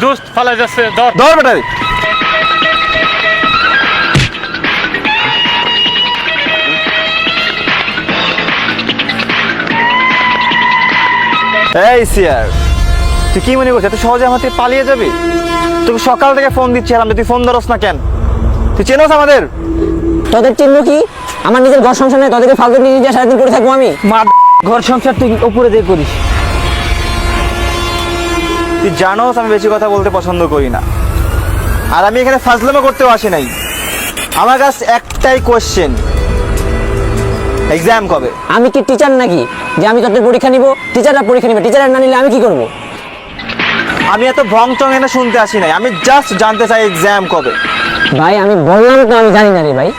দোস্ত ফালা যাচ্ছে ধর ধর বেটা এই সিয়ার, তুই কি মনে করছিস এত সহজে আমার থেকে পালিয়ে যাবি? তোকে সকাল থেকে ফোন দিচ্ছিলাম, তুই ফোন ধরস না কেন? তুই চেনোস আমাদের? তোদের চিনব কি? আমার নিজের ঘর সংসার নেই, তোদেরকে ফালতু নিয়ে যা সারাদিন করে থাকবো আমি? ঘর সংসার তুই উপরে দিয়ে করিস। তুই জানোস আমি বেশি কথা বলতে পছন্দ করি না, আর আমি এখানে ফাজলামো করতেও আসি নাই। আমার কাছে একটাই কোশ্চেন, এক্সাম কবে? আমি কি টিচার নাকি যে আমি তোদের পরীক্ষা নিব? টিচাররা পরীক্ষা নিবে, টিচাররা না নিলে আমি কি করব? আমি এত ভং চং এনে শুনতে আসি নাই, আমি জাস্ট জানতে চাই এক্সাম কবে। ভাই আমি বললাম তো আমি জানি না রে ভাই।